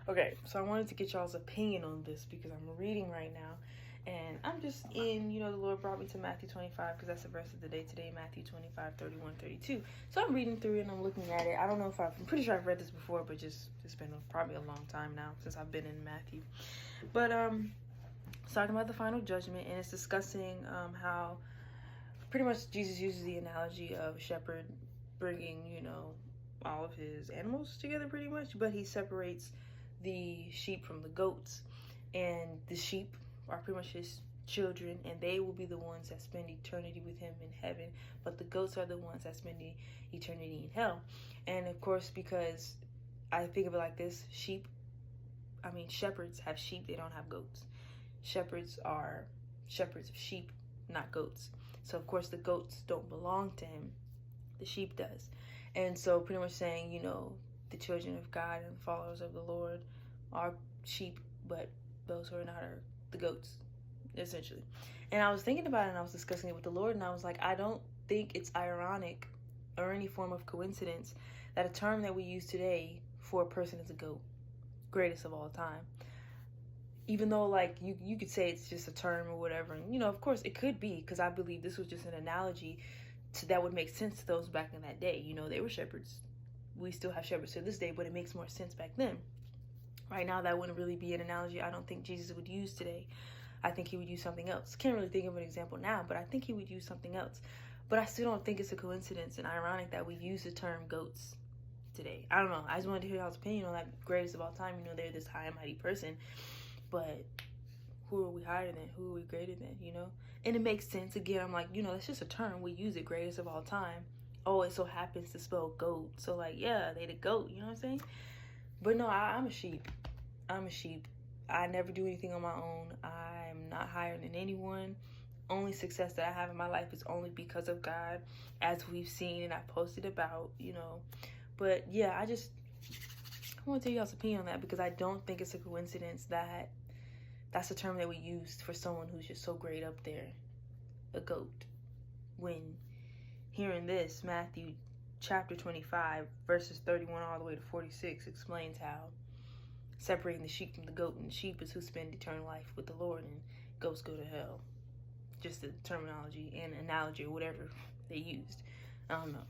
Okay, so I wanted to get y'all's opinion on this because I'm reading right now. And I'm just in, the Lord brought me to Matthew 25 because that's the verse of the day today, Matthew 25, 31, 32. So I'm reading through it and I'm looking at it. I don't know if I'm pretty sure I've read this before, but it's been probably a long time now since I've been in Matthew. But it's talking about the final judgment, and it's discussing how pretty much Jesus uses the analogy of a shepherd bringing, all of his animals together pretty much, but he separates the sheep from the goats, and the sheep are pretty much his children, and they will be the ones that spend eternity with him in heaven, but the goats are the ones that spend eternity in hell. And of course, because I think of it like this, shepherds have sheep, they don't have goats. Shepherds are shepherds of sheep, not goats. So of course the goats don't belong to him, the sheep does. And so pretty much saying, the children of God and followers of the Lord are sheep, but those who are not are the goats, essentially. And I was thinking about it, and I was discussing it with the Lord, and I was like, I don't think it's ironic or any form of coincidence that a term that we use today for a person is a goat, greatest of all time. Even though, like, you could say it's just a term or whatever, and of course it could be, because I believe this was just an analogy that would make sense to those back in that day. They were shepherds. We still have shepherds to this day, but it makes more sense back then. Right now, that wouldn't really be an analogy I don't think Jesus would use today. I think he would use something else. Can't really think of an example now, but I think he would use something else. But I still don't think it's a coincidence and ironic that we use the term goats today. I don't know. I just wanted to hear y'all's opinion on that greatest of all time. They're this high and mighty person, but who are we higher than? Who are we greater than, And it makes sense. Again, I'm like, that's just a term. We use it, greatest of all time. Oh, it so happens to spell goat. So, like, yeah, they the goat, you know what I'm saying? But no, I'm a sheep. I'm a sheep. I never do anything on my own. I'm not higher than anyone. Only success that I have in my life is only because of God, as we've seen and I posted about, But yeah, I want to tell y'all's opinion on that because I don't think it's a coincidence that that's a term that we use for someone who's just so great up there, a goat. When hearing this, Matthew chapter 25, verses 31 all the way to 46 explains how separating the sheep from the goat, and the sheep is who spend eternal life with the Lord, and goats go to hell. Just the terminology and analogy or whatever they used. I don't know.